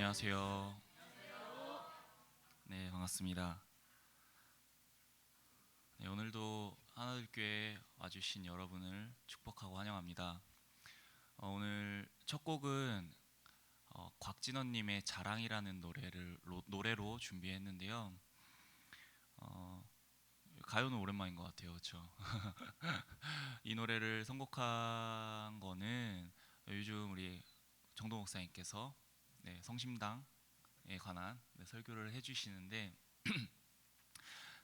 안녕하세요. 네, 반갑습니다. 네, 오늘도 하나들교회에 와주신 여러분을 축복하고 환영합니다. 오늘 첫 곡은 곽진원님의 자랑이라는 노래로 준비했는데요. 어, 가요는 오랜만인 것 같아요, 그렇죠? 이 노래를 선곡한 거는 요즘 우리 정도 목사님께서 성심당에 관한 설교를 해주시는데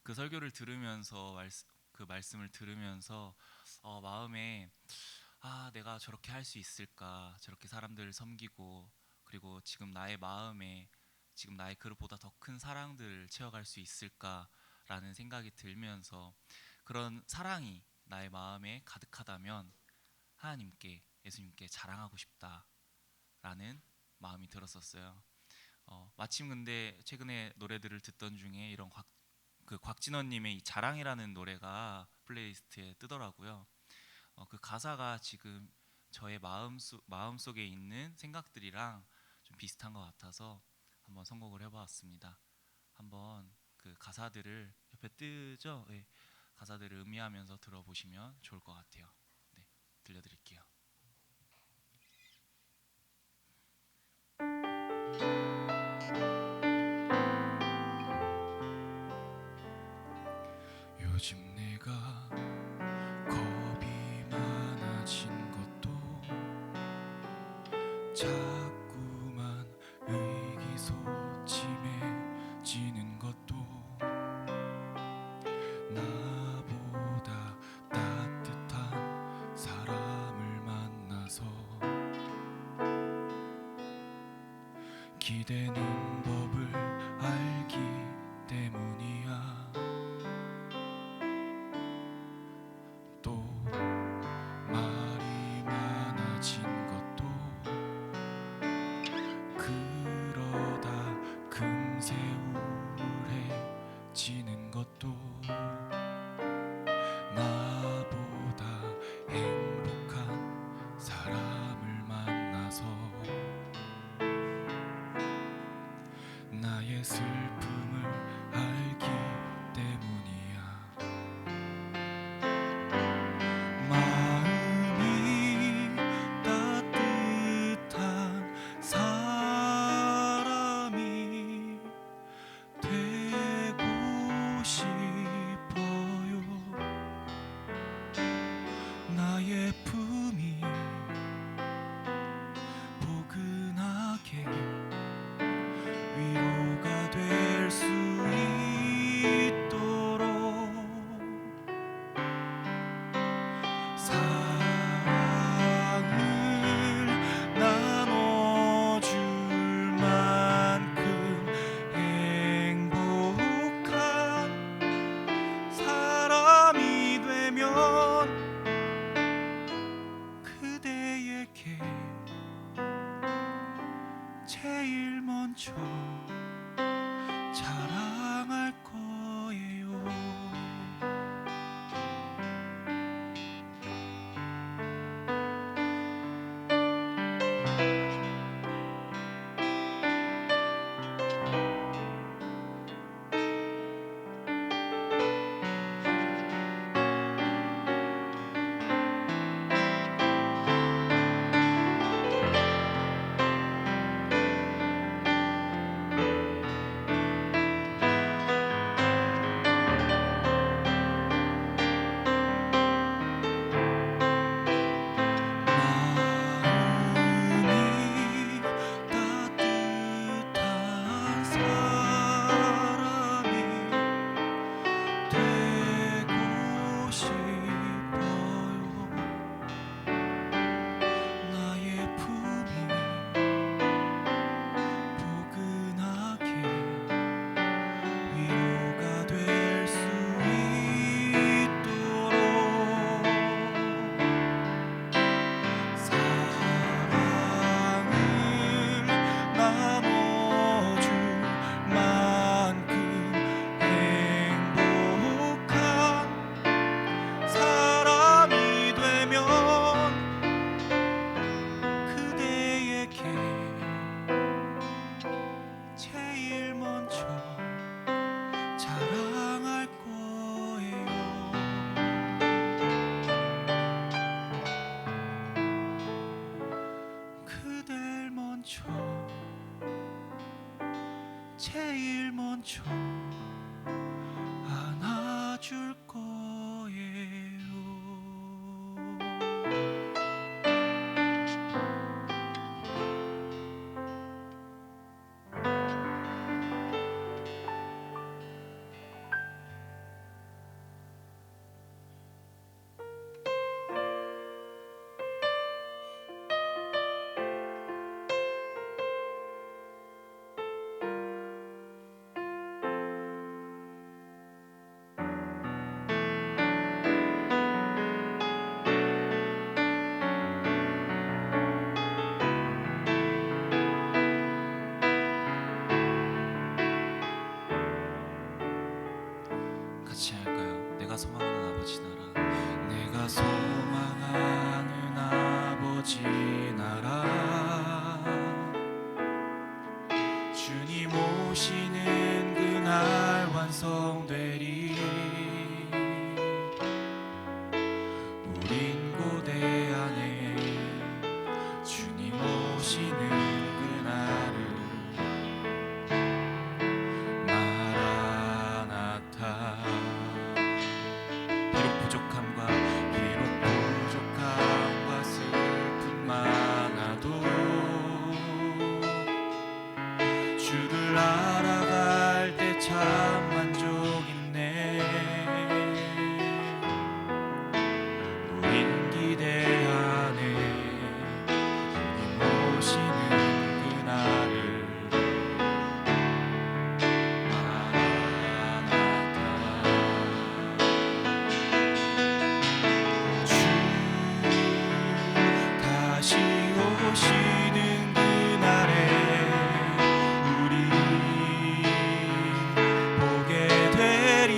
그 설교를 들으면서 그 말씀을 들으면서 마음에 내가 저렇게 할 수 있을까, 저렇게 사람들을 섬기고, 그리고 지금 나의 마음에 지금 나의 그릇보다 더 큰 사랑들을 채워갈 수 있을까라는 생각이 들면서, 그런 사랑이 나의 마음에 가득하다면 하나님께, 예수님께 자랑하고 싶다라는 마음이 들었었어요. 마침 근데 최근에 노래들을 듣던 중에 이런 곽진원님의 이 자랑이라는 노래가 플레이리스트에 뜨더라고요. 그 가사가 지금 저의 마음속에 있는 생각들이랑 좀 비슷한 것 같아서 한번 선곡을 해보았습니다. 한번 그 가사들을 옆에 뜨죠? 네, 가사들을 음미하면서 들어보시면 좋을 것 같아요. 네, 들려드릴게요. 요즘 내가 겁이 많아진 것도 자꾸만 의기소침해지는 것도 나보다 따뜻한 사람을 만나서 기대는 법을 알기 때문이야. 또 말이 많아진 것도 그러다 금세 우울해지는 것도 나보다 행복한 사람을 만나서 나의 슬픔을 알기 때문이야. 마음이 따뜻한 사람이 되고 싶어요. 나의 품이 포근하게 위로가 될 수 있도록 사랑을 나눠줄 만큼 행복한 사람이 되면 그대에게 제일 먼저 자랑할 거예요. 제일 먼저 안아줄 거예요. 같이 할까요? 내가 소망하는 아버지 나라. 내가 소망하는 아버지 나라, 주님 오시는 그날 완성되리. 우린 고대 안에 주님 오시는 그날을 마라나타. 비록 부족함과 슬픔 많아도 주를 알아갈 때 참 만족 있네. 우린 기대하네 주님 오시는 그날을 마라나타. 다시 오시는 그날에 우리 보게 되리.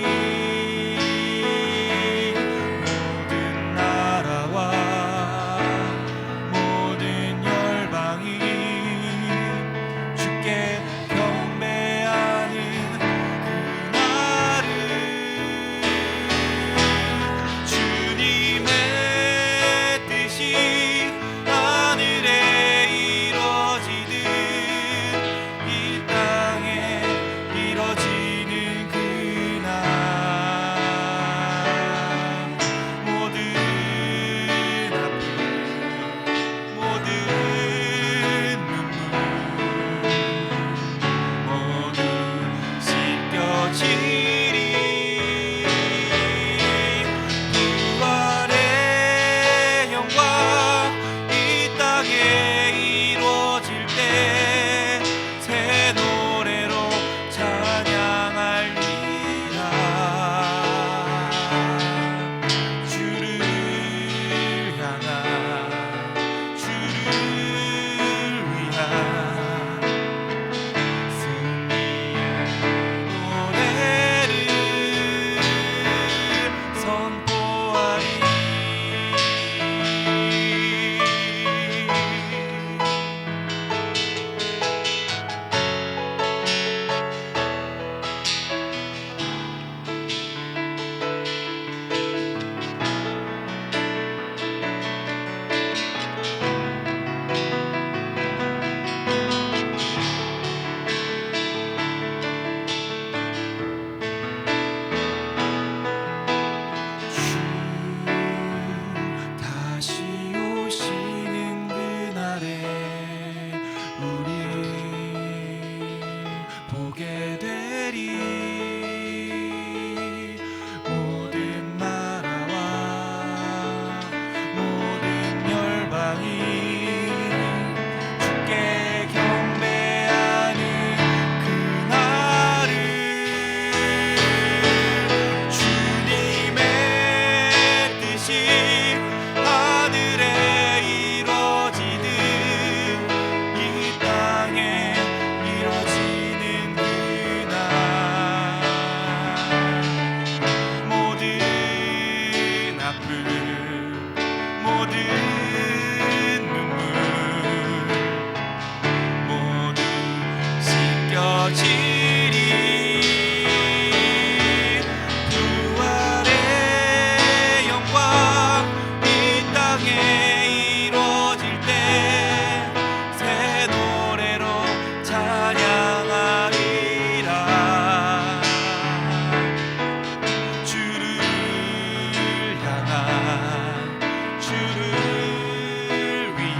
모든 나라와 모든 열방이 주께 경배하는 그날을 주님의 뜻이 하늘에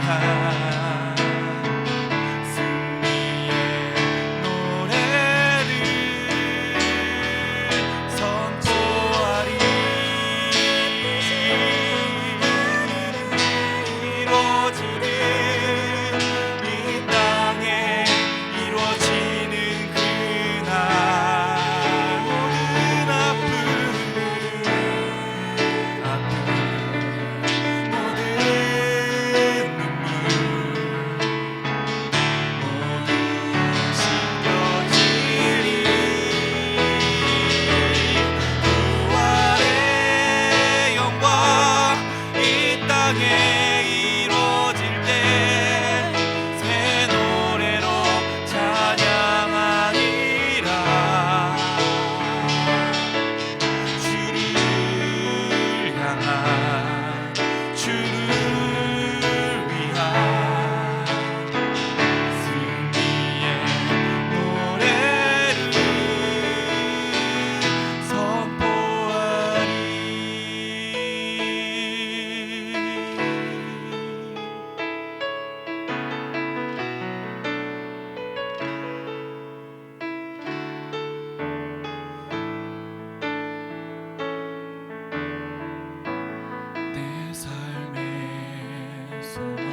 위한 승리의 노래를 선포하리. 이루어지는 이 땅에 이루어지는 그날 모든 아픔 모든 눈물 모두 씻겨지리. 부활의 영광 이 땅에 이루어질 때 새 노래로 찬양하리라. 주를 향한 주를 위한 승리의 노래를 선포하리. 내 삶의 소망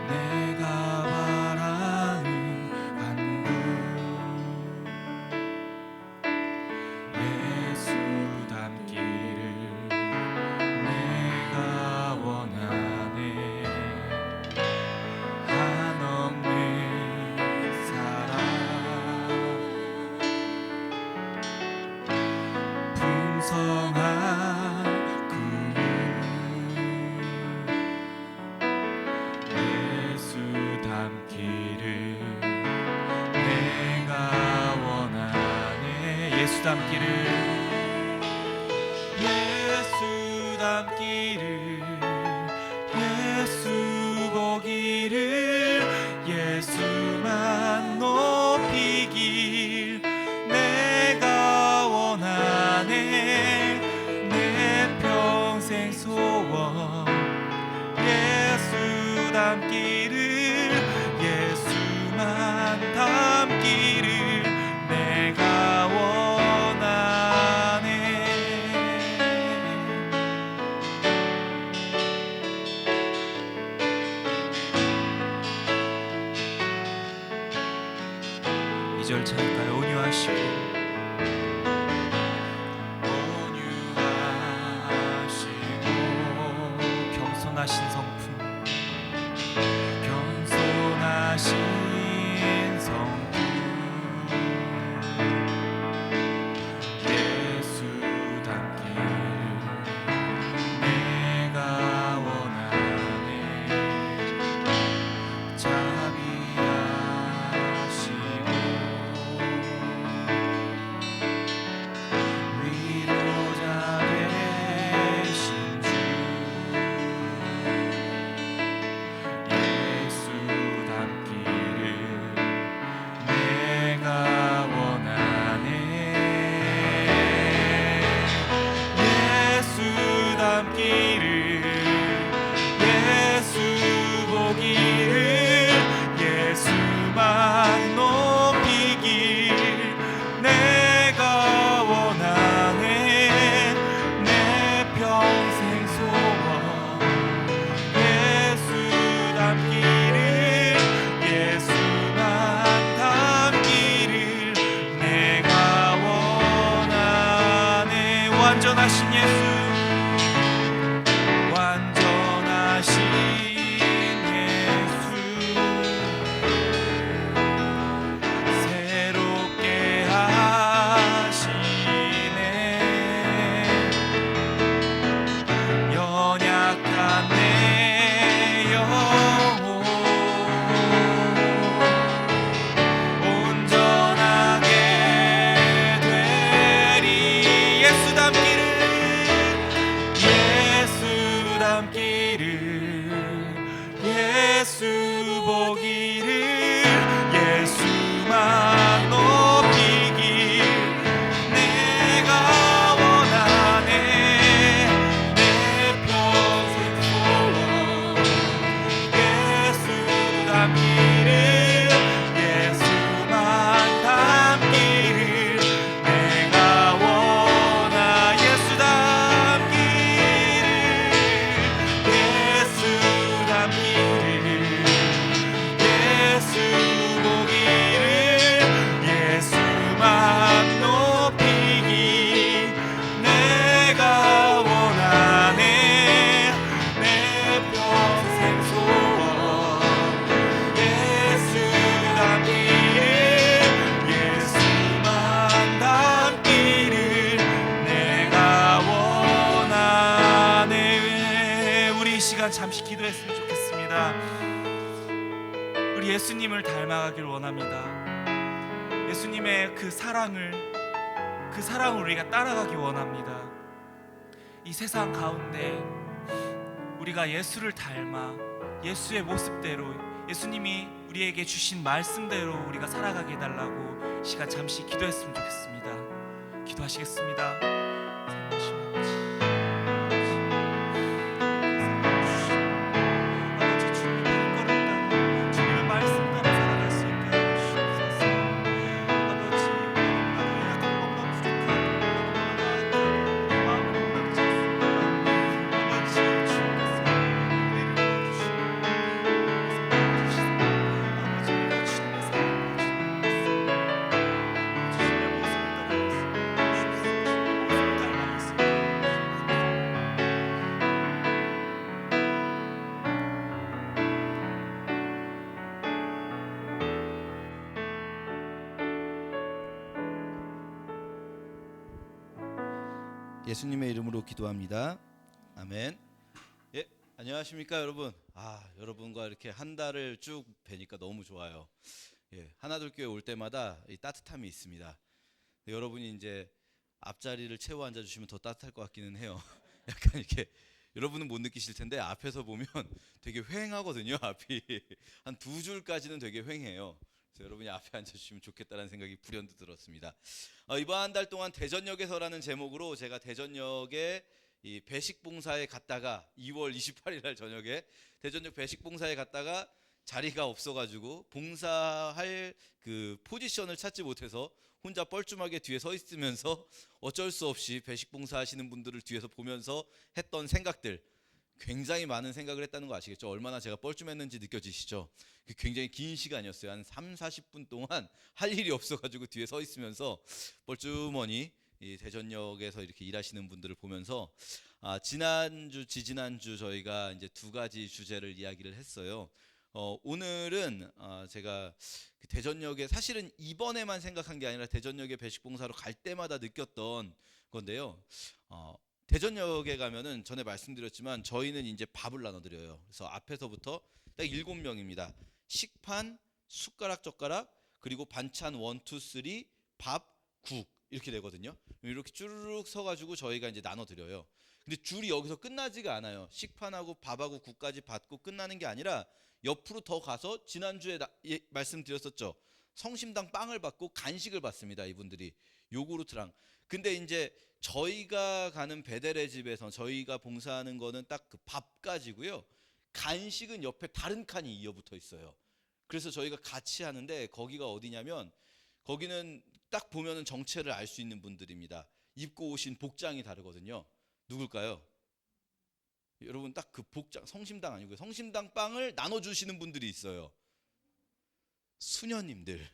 내가 바라는 안구 예수 닮기를 내가 원하네. 한없는 사랑 풍성한 구원 예수 닮기를 내가 원하네. 예수 닮기를 예수 닮기를 예수 보기를 예수만 높이길 내가 원하네. 내 평생 소원 예수 닮기를 예수만 닮기를 내가 원하네. 이 절 찬가요. 온유하시고 온유하시고 겸손하신 성품 겸손하신 성품 예수 닮기를 내가 원하네. 자비하시고 위로자 되신 주 예수 닮기를 내가 원하네. 예수 닮기를 예수 보기를 예수만 높이길 내가 원하네. 내 평생 소원 예수 닮기를 예수만 닮기를 내가 원하네. 완전하신 예수 시간 잠시 기도했으면 좋겠습니다. 우리 예수님을 닮아가길 원합니다. 예수님의 그 사랑을 우리가 따라가기 원합니다. 이 세상 가운데 우리가 예수를 닮아 예수의 모습대로, 예수님이 우리에게 주신 말씀대로 우리가 살아가게 해달라고 시간 잠시 기도했으면 좋겠습니다. 기도하시겠습니다. 예수님의 이름으로 기도합니다. 아멘. 예, 안녕하십니까 여러분. 여러분과 이렇게 한 달을 쭉 뵈니까 너무 좋아요. 예, 하나둘교회 올 때마다 이 따뜻함이 있습니다. 여러분이 이제 앞자리를 채워 앉아주시면 더 따뜻할 것 같기는 해요. 약간 이렇게 여러분은 못 느끼실 텐데 앞에서 보면 되게 휑하거든요. 앞이 한 두 줄까지는 되게 휑해요. 그래서 여러분이 앞에 앉아주시면 좋겠다는 생각이 불현듯 들었습니다. 이번 한 달 동안 대전역에서라는 제목으로 제가 대전역에 이 배식봉사에 갔다가 2월 28일 날 저녁에 대전역 배식봉사에 갔다가 자리가 없어가지고 봉사할 그 포지션을 찾지 못해서 혼자 뻘쭘하게 뒤에 서 있으면서 어쩔 수 없이 배식봉사 하시는 분들을 뒤에서 보면서 했던 생각들, 굉장히 많은 생각을 했다는 거 아시겠죠? 얼마나 제가 뻘쭘했는지 느껴지시죠? 굉장히 긴 시간이었어요. 한 3-40분 동안 할 일이 없어가지고 뒤에 서 있으면서 뻘쭘하니 이 대전역에서 이렇게 일하시는 분들을 보면서 지난주, 지지난주 저희가 이제 두 가지 주제를 이야기를 했어요. 오늘은 제가 그 대전역에 사실은 이번에만 생각한 게 아니라 대전역에 배식봉사로 갈 때마다 느꼈던 건데요. 대전역에 가면은 전에 말씀드렸지만 저희는 이제 밥을 나눠드려요. 그래서 앞에서부터 딱 7명입니다. 식판, 숟가락, 젓가락, 그리고 반찬 1, 2, 3, 밥, 국 이렇게 되거든요. 이렇게 쭈르륵 서가지고 저희가 이제 나눠드려요. 근데 줄이 여기서 끝나지가 않아요. 식판하고 밥하고 국까지 받고 끝나는 게 아니라 옆으로 더 가서 지난주에 말씀드렸었죠. 성심당 빵을 받고 간식을 받습니다. 이분들이 요구르트랑. 근데 이제 저희가 가는 베델의 집에서 저희가 봉사하는 거는 딱 그 밥까지고요. 간식은 옆에 다른 칸이 이어붙어 있어요. 그래서 저희가 같이 하는데 거기가 어디냐면 거기는 딱 보면은 정체를 알 수 있는 분들입니다. 입고 오신 복장이 다르거든요. 누굴까요? 여러분 딱 그 복장, 성심당 아니고요. 성심당 빵을 나눠주시는 분들이 있어요. 수녀님들이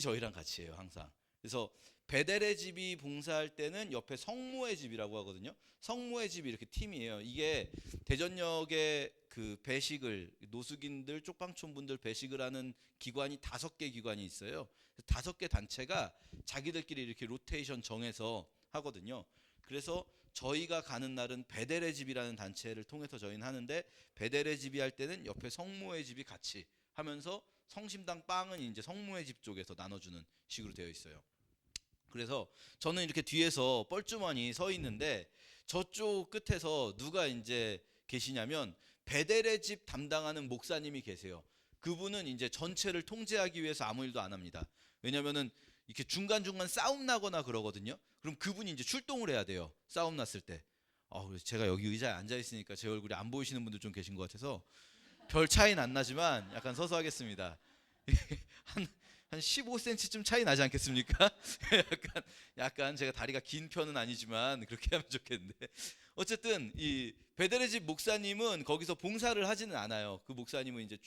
저희랑 같이 해요 항상. 그래서 베델의 집이 봉사할 때는 옆에 성모의 집이라고 하거든요. 성모의 집이 이렇게 팀이에요. 이게 대전역에 그 배식을 노숙인들, 쪽방촌분들 배식을 하는 기관이 5개 기관이 있어요. 5개 단체가 자기들끼리 이렇게 로테이션 정해서 하거든요. 그래서 저희가 가는 날은 베델의 집이라는 단체를 통해서 저희는 하는데 베델의 집이 할 때는 옆에 성모의 집이 같이 하면서 성심당 빵은 이제 성모의 집 쪽에서 나눠주는 식으로 되어 있어요. 그래서 저는 이렇게 뒤에서 뻘쭘하니 서 있는데 저쪽 끝에서 누가 이제 계시냐면 베델의 집 담당하는 목사님이 계세요. 그분은 이제 전체를 통제하기 위해서 아무 일도 안 합니다. 왜냐면은 이렇게 중간중간 싸움 나거나 그러거든요. 그럼 그분이 이제 출동을 해야 돼요. 싸움 났을 때. 그래서 제가 여기 의자에 앉아 있으니까 제 얼굴이 안 보이시는 분들 좀 계신 것 같아서 별 차이는 안 나지만 약간 서서 하겠습니다. 한 15cm쯤 차이 나지 않겠습니까? 약간 제가 다리가 긴 편은 아니지만 그렇게 하면 좋겠는데 어쨌든 이 베델의 집 목사님은 거기서 봉사를 하지는 않아요. 그 목사님은 이제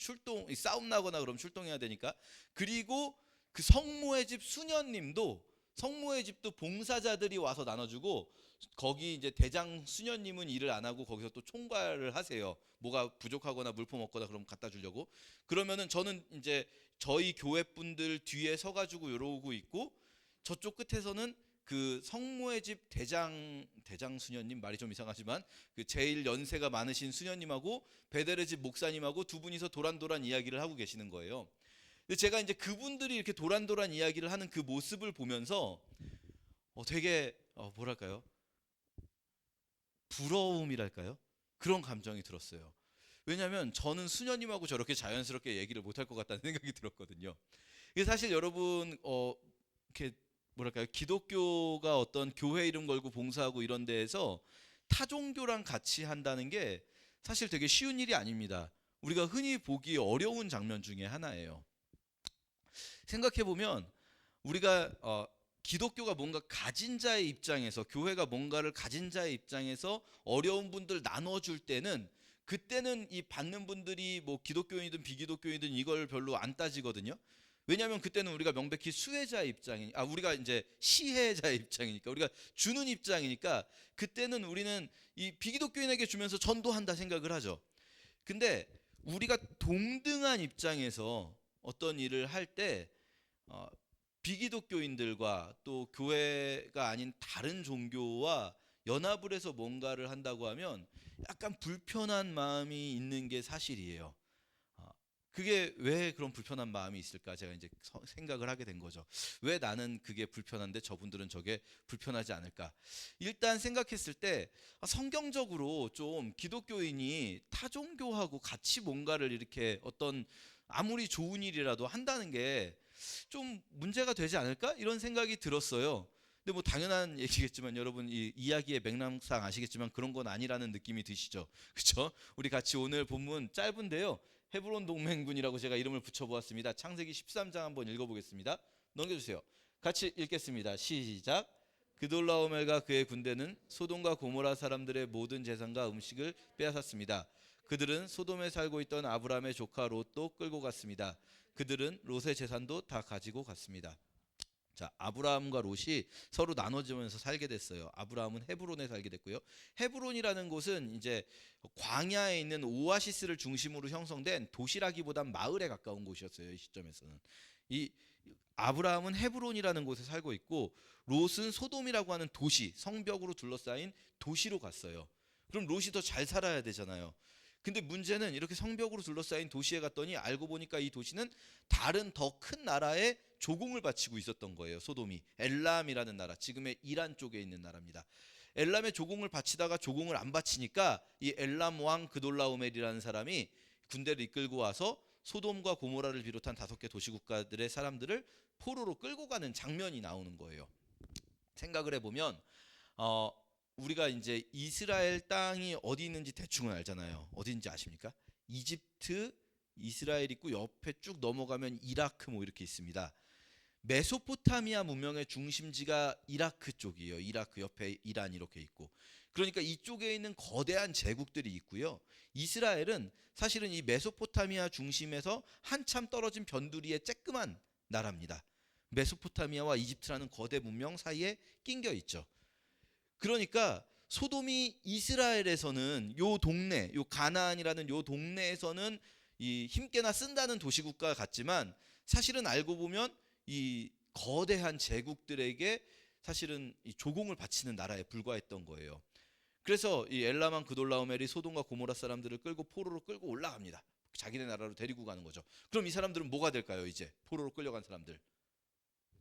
싸움 나거나 그럼 출동해야 되니까. 그리고 그 성모의 집 수녀님도 성모의 집도 봉사자들이 와서 나눠주고 거기 이제 대장 수녀님은 일을 안 하고 거기서 또 총괄을 하세요. 뭐가 부족하거나 물품 없거나 그럼 갖다 주려고. 그러면은 저는 이제 저희 교회 분들 뒤에 서가지고 이러고 있고 저쪽 끝에서는 그 성모의 집 대장 수녀님, 말이 좀 이상하지만 그 제일 연세가 많으신 수녀님하고 베델의 집 목사님하고 두 분이서 도란도란 이야기를 하고 계시는 거예요. 근데 제가 이제 그분들이 이렇게 도란도란 이야기를 하는 그 모습을 보면서 되게 뭐랄까요? 부러움이랄까요? 그런 감정이 들었어요. 왜냐하면 저는 수녀님하고 저렇게 자연스럽게 얘기를 못할 것 같다는 생각이 들었거든요. 이게 사실 여러분 이렇게 뭐랄까요? 기독교가 어떤 교회 이름 걸고 봉사하고 이런 데에서 타종교랑 같이 한다는 게 사실 되게 쉬운 일이 아닙니다. 우리가 흔히 보기 어려운 장면 중에 하나예요. 생각해 보면 우리가 기독교가 뭔가 가진 자의 입장에서, 교회가 뭔가를 가진 자의 입장에서 어려운 분들 나눠줄 때는, 그때는 이 받는 분들이 뭐 기독교인이든 비기독교인이든 이걸 별로 안 따지거든요. 왜냐하면 그때는 우리가 명백히 수혜자의 우리가 이제 시혜자의 입장이니까, 우리가 주는 입장이니까, 그때는 우리는 이 비기독교인에게 주면서 전도한다 생각을 하죠. 근데 우리가 동등한 입장에서 어떤 일을 할 때 비기독교인들과 또 교회가 아닌 다른 종교와 연합을 해서 뭔가를 한다고 하면 약간 불편한 마음이 있는 게 사실이에요. 그게 왜 그런 불편한 마음이 있을까 제가 이제 생각을 하게 된 거죠. 왜 나는 그게 불편한데 저분들은 저게 불편하지 않을까? 일단 생각했을 때 성경적으로 좀 기독교인이 타종교하고 같이 뭔가를 이렇게 어떤 아무리 좋은 일이라도 한다는 게 좀 문제가 되지 않을까? 이런 생각이 들었어요. 근데 뭐 당연한 얘기겠지만 여러분 이 이야기의 맥락상 아시겠지만 그런 건 아니라는 느낌이 드시죠? 그렇죠? 우리 같이 오늘 본문 짧은데요. 헤브론 동맹군이라고 제가 이름을 붙여보았습니다. 창세기 13장 한번 읽어보겠습니다. 넘겨주세요. 같이 읽겠습니다. 시작. 그돌라오멜과 그의 군대는 소돔과 고모라 사람들의 모든 재산과 음식을 빼앗았습니다. 그들은 소돔에 살고 있던 아브라함의 조카 롯도 끌고 갔습니다. 그들은 롯의 재산도 다 가지고 갔습니다. 자, 아브라함과 롯이 서로 나눠지면서 살게 됐어요. 아브라함은 헤브론에 살게 됐고요. 헤브론이라는 곳은 이제 광야에 있는 오아시스를 중심으로 형성된 도시라기보단 마을에 가까운 곳이었어요. 이 시점에서는. 이 아브라함은 헤브론이라는 곳에 살고 있고 롯은 소돔이라고 하는 도시, 성벽으로 둘러싸인 도시로 갔어요. 그럼 롯이 더 잘 살아야 되잖아요. 근데 문제는 이렇게 성벽으로 둘러싸인 도시에 갔더니 알고 보니까 이 도시는 다른 더 큰 나라에 조공을 바치고 있었던 거예요. 소돔이 엘람이라는 나라, 지금의 이란 쪽에 있는 나라입니다. 엘람에 조공을 바치다가 조공을 안 바치니까 이 엘람 왕 그돌라오멜이라는 사람이 군대를 이끌고 와서 소돔과 고모라를 비롯한 5개 도시국가들의 사람들을 포로로 끌고 가는 장면이 나오는 거예요. 생각을 해보면 우리가 이제 이스라엘 땅이 어디 있는지 대충은 알잖아요. 어디인지 아십니까? 이집트, 이스라엘 있고 옆에 쭉 넘어가면 이라크 뭐 이렇게 있습니다. 메소포타미아 문명의 중심지가 이라크 쪽이에요. 이라크 옆에 이란 이렇게 있고. 그러니까 이쪽에 있는 거대한 제국들이 있고요. 이스라엘은 사실은 이 메소포타미아 중심에서 한참 떨어진 변두리의 쬐끄만 나라입니다. 메소포타미아와 이집트라는 거대 문명 사이에 낑겨 있죠. 그러니까 소돔이 이스라엘에서는 요 동네, 요 가나안이라는 요 동네에서는 이 힘께나 쓴다는 도시국가 같지만 사실은 알고 보면 이 거대한 제국들에게 사실은 이 조공을 바치는 나라에 불과했던 거예요. 그래서 이 엘라만 그돌라오멜이 소돔과 고모라 사람들을 끌고 포로로 끌고 올라갑니다. 자기네 나라로 데리고 가는 거죠. 그럼 이 사람들은 뭐가 될까요? 이제 포로로 끌려간 사람들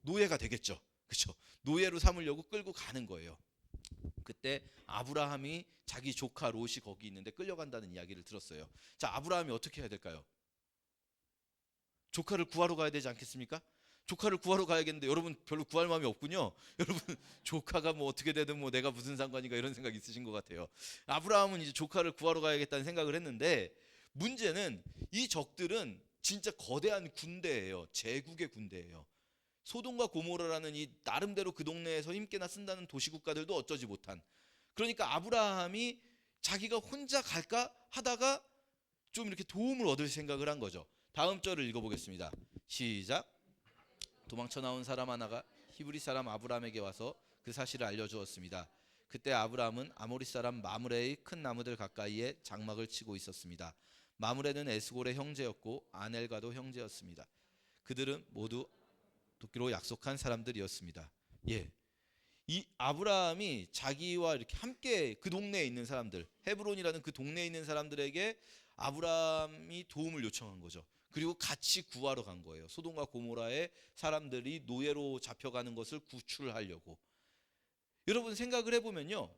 노예가 되겠죠. 그렇죠? 노예로 삼으려고 끌고 가는 거예요. 그때 아브라함이 자기 조카 롯이 거기 있는데 끌려간다는 이야기를 들었어요. 자, 아브라함이 어떻게 해야 될까요? 조카를 구하러 가야 되지 않겠습니까? 조카를 구하러 가야겠는데 여러분 별로 구할 마음이 없군요. 여러분 조카가 뭐 어떻게 되든 뭐 내가 무슨 상관인가 이런 생각 있으신 것 같아요. 아브라함은 이제 조카를 구하러 가야겠다는 생각을 했는데 문제는 이 적들은 진짜 거대한 군대예요. 제국의 군대예요. 소돔과 고모라라는 이 나름대로 그 동네에서 힘께나 쓴다는 도시국가들도 어쩌지 못한. 그러니까 아브라함이 자기가 혼자 갈까 하다가 좀 이렇게 도움을 얻을 생각을 한 거죠. 다음 절을 읽어보겠습니다. 시작. 도망쳐 나온 사람 하나가 히브리 사람 아브라함에게 와서 그 사실을 알려주었습니다. 그때 아브라함은 아모리 사람 마므레의 큰 나무들 가까이에 장막을 치고 있었습니다. 마므레는 에스골의 형제였고 아넬과도 형제였습니다. 그들은 모두 돕기로 약속한 사람들이었습니다. 예, 이 아브라함이 자기와 이렇게 함께 그 동네에 있는 사람들, 헤브론이라는 그 동네에 있는 사람들에게 아브라함이 도움을 요청한 거죠. 그리고 같이 구하러 간 거예요. 소돔과 고모라의 사람들이 노예로 잡혀가는 것을 구출하려고. 여러분 생각을 해보면요,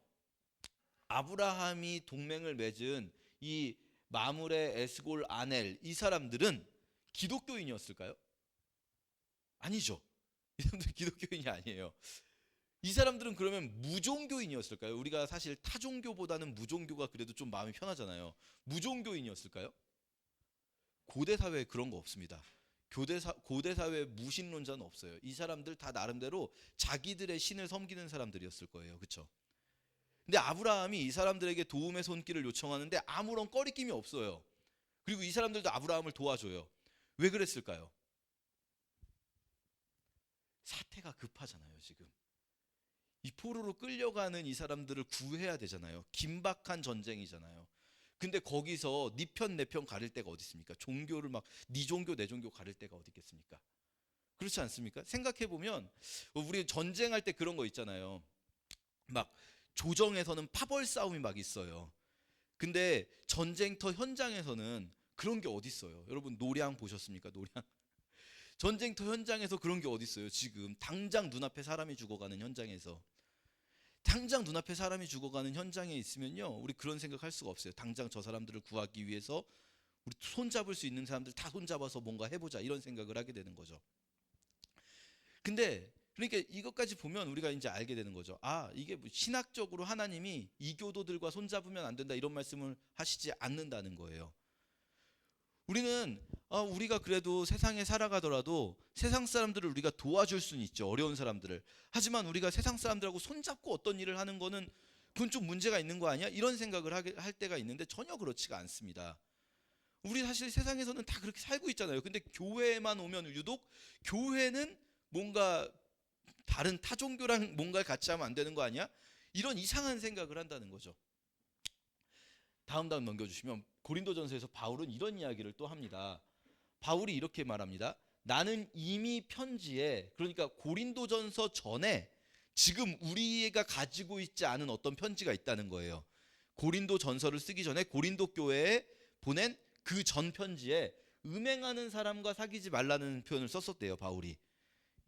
아브라함이 동맹을 맺은 이 마므레, 에스골, 아넬, 이 사람들은 기독교인이었을까요? 아니죠. 이 사람들 기독교인이 아니에요. 이 사람들은 그러면 무종교인이었을까요? 우리가 사실 타종교보다는 무종교가 그래도 좀 마음이 편하잖아요. 무종교인이었을까요? 고대 사회에 그런 거 없습니다. 고대 사회에 무신론자는 없어요. 이 사람들 다 나름대로 자기들의 신을 섬기는 사람들이었을 거예요. 그렇죠? 근데 아브라함이 이 사람들에게 도움의 손길을 요청하는데 아무런 꺼리낌이 없어요. 그리고 이 사람들도 아브라함을 도와줘요. 왜 그랬을까요? 사태가 급하잖아요, 지금. 이 포로로 끌려가는 이 사람들을 구해야 되잖아요. 긴박한 전쟁이잖아요. 근데 거기서 네 편 내 편 가릴 데가 어디 있습니까? 종교를 막 네 종교 내 종교 가릴 데가 어디 있겠습니까? 그렇지 않습니까? 생각해 보면 우리 전쟁할 때 그런 거 있잖아요. 막 조정에서는 파벌 싸움이 막 있어요. 근데 전쟁터 현장에서는 그런 게 어디 있어요? 여러분 노량 보셨습니까? 노량. 전쟁터 현장에서 그런 게 어디 있어요? 지금 당장 눈앞에 사람이 죽어가는 현장에서. 당장 눈앞에 사람이 죽어가는 현장에 있으면요, 우리 그런 생각할 수가 없어요. 당장 저 사람들을 구하기 위해서 우리 손잡을 수 있는 사람들 다 손잡아서 뭔가 해보자, 이런 생각을 하게 되는 거죠. 근데 그러니까 이것까지 보면 우리가 이제 알게 되는 거죠. 아, 이게 뭐 신학적으로 하나님이 이교도들과 손잡으면 안 된다 이런 말씀을 하시지 않는다는 거예요. 우리는 우리가 그래도 세상에 살아가더라도 세상 사람들을 우리가 도와줄 수는 있죠. 어려운 사람들을. 하지만 우리가 세상 사람들하고 손잡고 어떤 일을 하는 거는 그건 좀 문제가 있는 거 아니야? 이런 생각을 할 때가 있는데 전혀 그렇지가 않습니다. 우리 사실 세상에서는 다 그렇게 살고 있잖아요. 근데 교회에만 오면 유독 교회는 뭔가 다른 타종교랑 뭔가 같이 하면 안 되는 거 아니야? 이런 이상한 생각을 한다는 거죠. 다음 넘겨주시면 고린도전서에서 바울은 이런 이야기를 또 합니다. 바울이 이렇게 말합니다. 나는 이미 편지에, 그러니까 고린도전서 전에 지금 우리가 가지고 있지 않은 어떤 편지가 있다는 거예요. 고린도전서를 쓰기 전에 고린도 교회에 보낸 그 전 편지에 음행하는 사람과 사귀지 말라는 표현을 썼었대요. 바울이.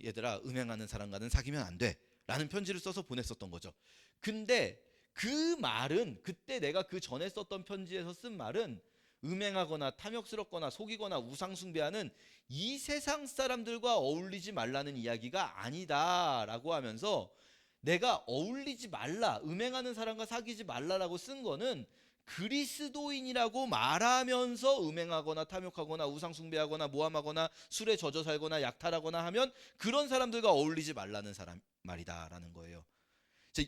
얘들아, 음행하는 사람과는 사귀면 안 돼 라는 편지를 써서 보냈었던 거죠. 근데 그 말은, 그때 내가 그 전에 썼던 편지에서 쓴 말은 음행하거나 탐욕스럽거나 속이거나 우상숭배하는 이 세상 사람들과 어울리지 말라는 이야기가 아니다 라고 하면서, 내가 어울리지 말라, 음행하는 사람과 사귀지 말라라고 쓴 거는 그리스도인이라고 말하면서 음행하거나 탐욕하거나 우상숭배하거나 모함하거나 술에 젖어 살거나 약탈하거나 하면 그런 사람들과 어울리지 말라는 사람 말이다라는 거예요.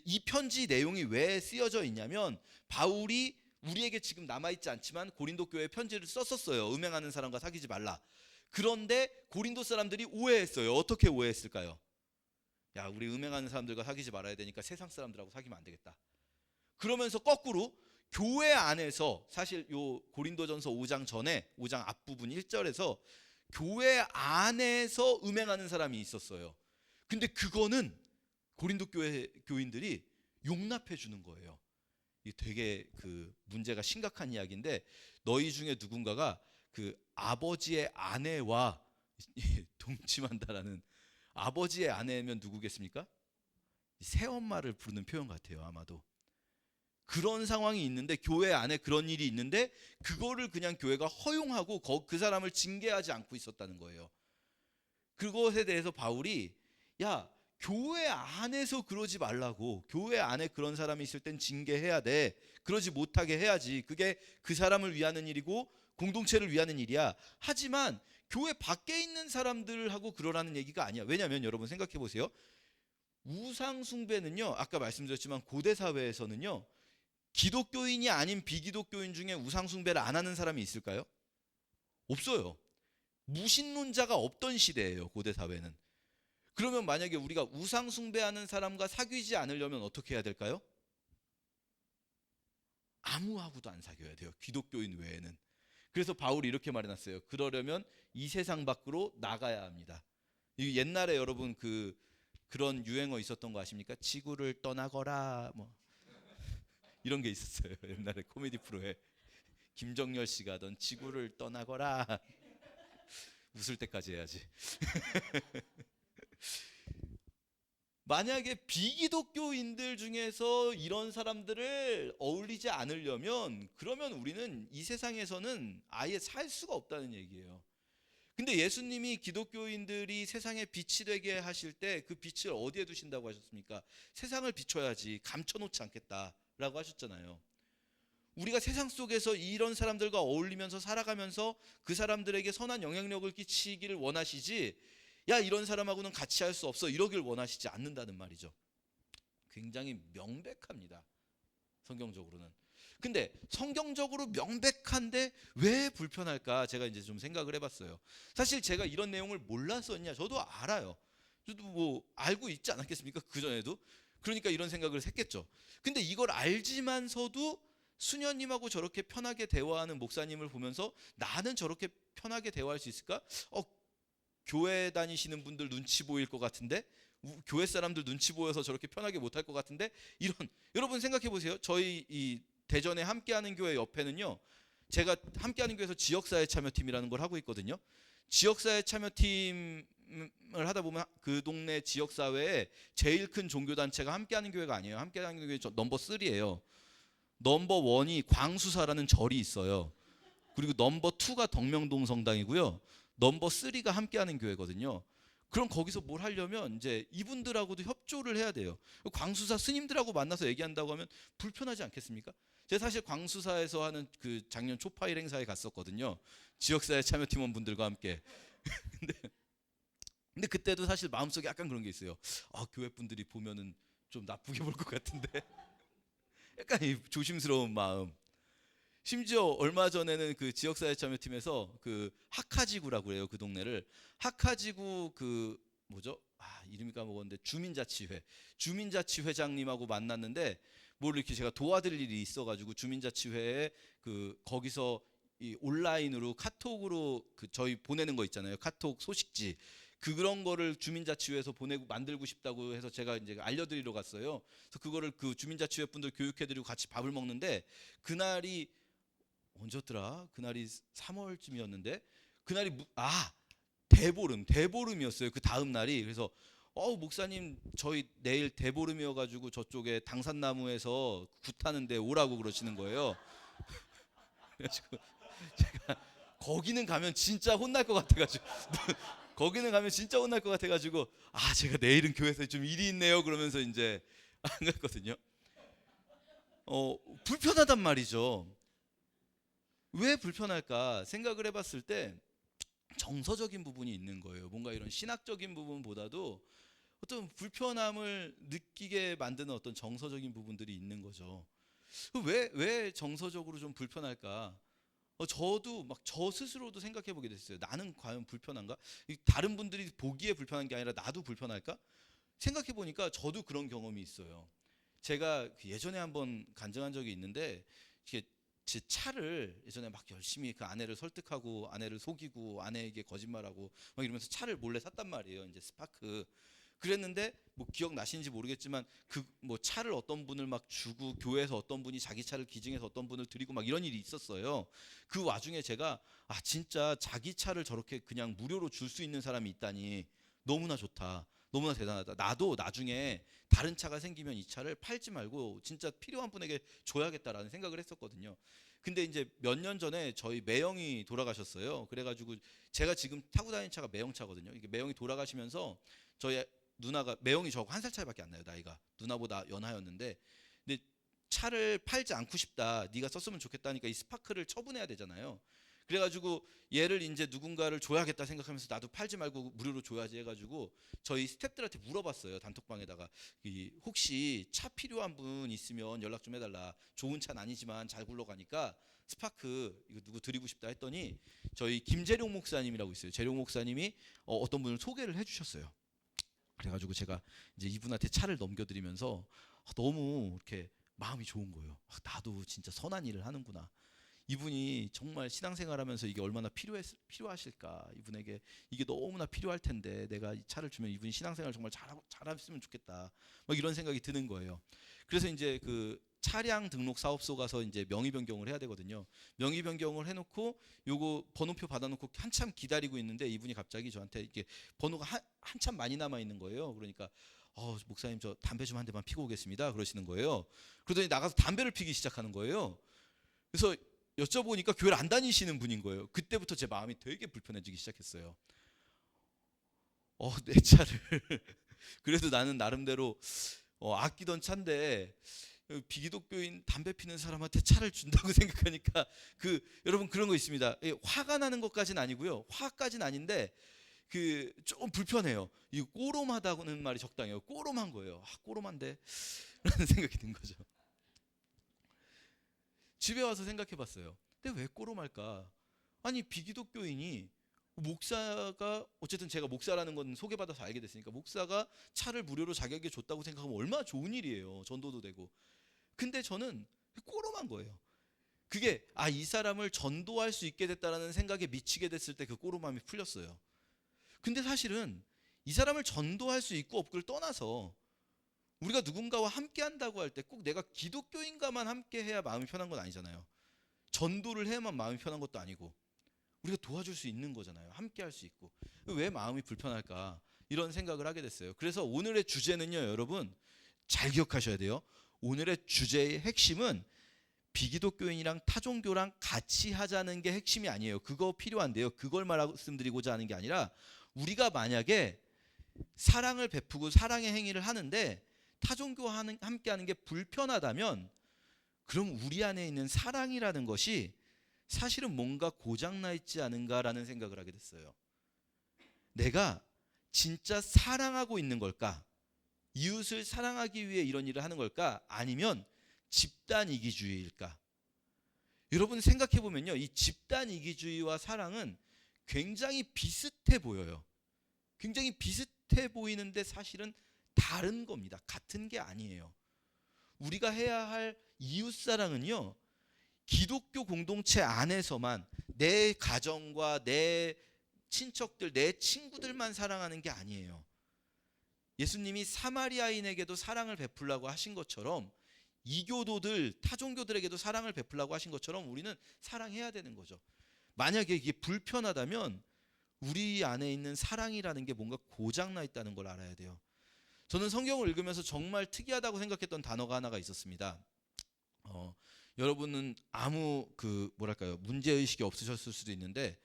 이 편지 내용이 왜 쓰여져 있냐면, 바울이 우리에게 지금 남아있지 않지만 고린도 교회에 편지를 썼었어요. 음행하는 사람과 사귀지 말라. 그런데 고린도 사람들이 오해했어요. 어떻게 오해했을까요? 야, 우리 음행하는 사람들과 사귀지 말아야 되니까 세상 사람들하고 사귀면 안 되겠다. 그러면서 거꾸로 교회 안에서, 사실 요 고린도전서 5장 전에 5장 앞부분 1절에서 교회 안에서 음행하는 사람이 있었어요. 근데 그거는 고린도 교회 교인들이 용납해 주는 거예요. 이게 되게 그 문제가 심각한 이야기인데, 너희 중에 누군가가 그 아버지의 아내와 동침한다라는, 아버지의 아내면 누구겠습니까? 새엄마를 부르는 표현 같아요. 아마도 그런 상황이 있는데, 교회 안에 그런 일이 있는데 그거를 그냥 교회가 허용하고 그 사람을 징계하지 않고 있었다는 거예요. 그것에 대해서 바울이, 야, 교회 안에서 그러지 말라고, 교회 안에 그런 사람이 있을 땐 징계해야 돼, 그러지 못하게 해야지, 그게 그 사람을 위하는 일이고 공동체를 위하는 일이야. 하지만 교회 밖에 있는 사람들하고 그러라는 얘기가 아니야. 왜냐하면 여러분 생각해 보세요. 우상 숭배는요, 아까 말씀드렸지만 고대 사회에서는요, 기독교인이 아닌 비기독교인 중에 우상 숭배를 안 하는 사람이 있을까요? 없어요. 무신론자가 없던 시대예요, 고대 사회는. 그러면 만약에 우리가 우상 숭배하는 사람과 사귀지 않으려면 어떻게 해야 될까요? 아무하고도 안 사귀어야 돼요, 기독교인 외에는. 그래서 바울이 이렇게 말해놨어요. 그러려면 이 세상 밖으로 나가야 합니다. 옛날에 여러분 그 그런 유행어 있었던 거 아십니까? 지구를 떠나거라 뭐 이런 게 있었어요. 옛날에 코미디 프로에 김정열 씨가 하던 지구를 떠나거라. 웃을 때까지 해야지. 만약에 비기독교인들 중에서 이런 사람들을 어울리지 않으려면 그러면 우리는 이 세상에서는 아예 살 수가 없다는 얘기예요. 근데 예수님이 기독교인들이 세상에 빛이 되게 하실 때 그 빛을 어디에 두신다고 하셨습니까? 세상을 비춰야지 감춰놓지 않겠다라고 하셨잖아요. 우리가 세상 속에서 이런 사람들과 어울리면서 살아가면서 그 사람들에게 선한 영향력을 끼치기를 원하시지, 야 이런 사람하고는 같이 할 수 없어 이러길 원하시지 않는다는 말이죠. 굉장히 명백합니다, 성경적으로는. 근데 성경적으로 명백한데 왜 불편할까 제가 이제 좀 생각을 해봤어요. 사실 제가 이런 내용을 몰랐었냐, 저도 알아요. 저도 뭐 알고 있지 않았겠습니까, 그전에도. 그러니까 이런 생각을 했겠죠. 근데 이걸 알지만서도 수녀님하고 저렇게 편하게 대화하는 목사님을 보면서 나는 저렇게 편하게 대화할 수 있을까? 교회 다니시는 분들 눈치 보일 것 같은데, 교회 사람들 눈치 보여서 저렇게 편하게 못할 것 같은데, 이런, 여러분 생각해 보세요. 저희 이 대전에 함께하는 교회 옆에는요, 제가 함께하는 교회에서 지역사회 참여팀이라는 걸 하고 있거든요. 지역사회 참여팀을 하다 보면 그 동네 지역사회에 제일 큰 종교단체가 함께하는 교회가 아니에요. 함께하는 교회 넘버 3예요. 넘버 1이 광수사라는 절이 있어요. 그리고 넘버 2가 덕명동 성당이고요. 넘버 3가 함께하는 교회거든요. 그럼 거기서 뭘 하려면 이제 이분들하고도 협조를 해야 돼요. 광수사 스님들하고 만나서 얘기한다고 하면 불편하지 않겠습니까? 제가 사실 광수사에서 하는 그 작년 초파일 행사에 갔었거든요. 지역사회 참여팀원분들과 함께. 근데 그때도 사실 마음속에 약간 그런 게 있어요. 교회 분들이 보면은 좀 나쁘게 볼 것 같은데. 약간 이 조심스러운 마음. 심지어 얼마 전에는 그 지역사회 참여팀에서 그 하카지구라고 그래요, 그 동네를. 하카지구 그 뭐죠? 이름이 까먹었는데 주민자치회장님하고 만났는데, 뭘 이렇게 제가 도와드릴 일이 있어가지고 주민자치회에 그 거기서 이 온라인으로 카톡으로 그 저희 보내는 거 있잖아요, 카톡 소식지. 그런 거를 주민자치회에서 보내고 만들고 싶다고 해서 제가 이제 알려드리러 갔어요. 그래서 그거를 그 주민자치회 분들 교육해드리고 같이 밥을 먹는데, 그날이 언제였더라? 그날이 3월쯤이었는데, 그날이 대보름이었어요. 그 다음 날이. 그래서 목사님 저희 내일 대보름이어가지고 저쪽에 당산나무에서 굿하는데 오라고 그러시는 거예요. 그래가지고 제가 거기는 가면 진짜 혼날 것 같아가지고 거기는 가면 진짜 혼날 것 같아가지고 제가 내일은 교회에서 좀 일이 있네요 그러면서 이제 안 갔거든요. 불편하단 말이죠. 왜 불편할까 생각을 해봤을 때 정서적인 부분이 있는 거예요. 뭔가 이런 신학적인 부분보다도 어떤 불편함을 느끼게 만드는 어떤 정서적인 부분들이 있는 거죠. 왜 정서적으로 좀 불편할까? 저도 막 저 스스로도 생각해 보게 됐어요. 나는 과연 불편한가? 다른 분들이 보기에 불편한 게 아니라 나도 불편할까? 생각해 보니까 저도 그런 경험이 있어요. 제가 예전에 한번 간증한 적이 있는데, 이게 제 차를 예전에 막 열심히 그 아내를 설득하고 아내를 속이고 아내에게 거짓말하고 막 이러면서 차를 몰래 샀단 말이에요. 이제 스파크. 그랬는데 뭐 기억나시는지 모르겠지만 그 뭐 차를 어떤 분을 막 주고 교회에서 어떤 분이 자기 차를 기증해서 어떤 분을 드리고 막 이런 일이 있었어요. 그 와중에 제가 진짜 자기 차를 저렇게 그냥 무료로 줄 수 있는 사람이 있다니 너무나 좋다. 너무나 대단하다. 나도 나중에 다른 차가 생기면 이 차를 팔지 말고 진짜 필요한 분에게 줘야겠다라는 생각을 했었거든요. 근데 이제 몇 년 전에 저희 매형이 돌아가셨어요. 그래가지고 제가 지금 타고 다니는 차가 매형차거든요. 이게 매형이 돌아가시면서 저희 누나가, 매형이 저하고 1살 차이밖에 안 나요, 나이가. 누나보다 연하였는데, 근데 차를 팔지 않고 싶다, 네가 썼으면 좋겠다니까 이 스파크를 처분해야 되잖아요. 그래가지고 얘를 이제 누군가를 줘야겠다 생각하면서 나도 팔지 말고 무료로 줘야지 해가지고 저희 스태프들한테 물어봤어요, 단톡방에다가. 혹시 차 필요한 분 있으면 연락 좀 해달라. 좋은 차는 아니지만 잘 굴러가니까 스파크 이거 누구 드리고 싶다 했더니 저희 김재룡 목사님이라고 있어요. 재룡 목사님이 어떤 분을 소개를 해주셨어요. 그래가지고 제가 이제 이분한테 차를 넘겨드리면서 너무 이렇게 마음이 좋은 거예요. 나도 진짜 선한 일을 하는구나. 이분이 정말 신앙생활하면서 이게 얼마나 필요하실까, 이분에게 이게 너무나 필요할 텐데 내가 이 차를 주면 이분이 신앙생활 정말 잘했으면 좋겠다, 막 이런 생각이 드는 거예요. 그래서 이제 그 차량 등록 사업소 가서 이제 명의 변경을 해야 되거든요. 명의 변경을 해놓고 요거 번호표 받아놓고 한참 기다리고 있는데 이분이 갑자기 저한테 이게 번호가 한참 많이 남아 있는 거예요. 그러니까 목사님 저 담배 좀 한 대만 피고 오겠습니다, 그러시는 거예요. 그러더니 나가서 담배를 피기 시작하는 거예요. 그래서 여쭤보니까 교회를 안 다니시는 분인 거예요. 그때부터 제 마음이 되게 불편해지기 시작했어요. 내 차를 그래도 나는 나름대로 아끼던 차인데 비기독교인 담배 피는 사람한테 차를 준다고 생각하니까 여러분 그런 거 있습니다. 화가 나는 것까지는 아니고요. 화까지는 아닌데 좀 불편해요. 이 꼬롬하다고는 말이 적당해요. 꼬롬한 거예요. 꼬롬한데 라는 생각이 든 거죠. 집에 와서 생각해 봤어요. 근데 왜 꼬롬할까? 아니 비기독교인이 목사가, 어쨌든 제가 목사라는 건 소개받아서 알게 됐으니까 목사가 차를 무료로 자기에게 줬다고 생각하면 얼마나 좋은 일이에요. 전도도 되고. 근데 저는 꼬롬한 거예요. 그게 이 사람을 전도할 수 있게 됐다라는 생각에 미치게 됐을 때 그 꼬롬함이 풀렸어요. 근데 사실은 이 사람을 전도할 수 있고 없고를 떠나서 우리가 누군가와 함께 한다고 할 때 꼭 내가 기독교인과만 함께 해야 마음이 편한 건 아니잖아요. 전도를 해야만 마음이 편한 것도 아니고 우리가 도와줄 수 있는 거잖아요. 함께 할 수 있고. 왜 마음이 불편할까? 이런 생각을 하게 됐어요. 그래서 오늘의 주제는요, 여러분 잘 기억하셔야 돼요. 오늘의 주제의 핵심은 비기독교인이랑 타종교랑 같이 하자는 게 핵심이 아니에요. 그거 필요한데요. 그걸 말씀드리고자 하는 게 아니라 우리가 만약에 사랑을 베푸고 사랑의 행위를 하는데 타종교와 함께하는 게 불편하다면 그럼 우리 안에 있는 사랑이라는 것이 사실은 뭔가 고장나 있지 않은가라는 생각을 하게 됐어요. 내가 진짜 사랑하고 있는 걸까? 이웃을 사랑하기 위해 이런 일을 하는 걸까? 아니면 집단 이기주의일까? 여러분 생각해 보면요, 이 집단 이기주의와 사랑은 굉장히 비슷해 보여요. 굉장히 비슷해 보이는데 사실은 다른 겁니다. 같은 게 아니에요. 우리가 해야 할 이웃 사랑은요, 기독교 공동체 안에서만 내 가정과 내 친척들, 내 친구들만 사랑하는 게 아니에요. 예수님이 사마리아인에게도 사랑을 베풀라고 하신 것처럼 이교도들, 타종교들에게도 사랑을 베풀라고 하신 것처럼 우리는 사랑해야 되는 거죠. 만약에 이게 불편하다면 우리 안에 있는 사랑이라는 게 뭔가 고장나 있다는 걸 알아야 돼요. 저는 성경을 읽으면서 정말 특이하다고 생각했던 단어가 하나가 있었습니다. 여러분은 아무 문제의식이 없으셨을 수도 있는데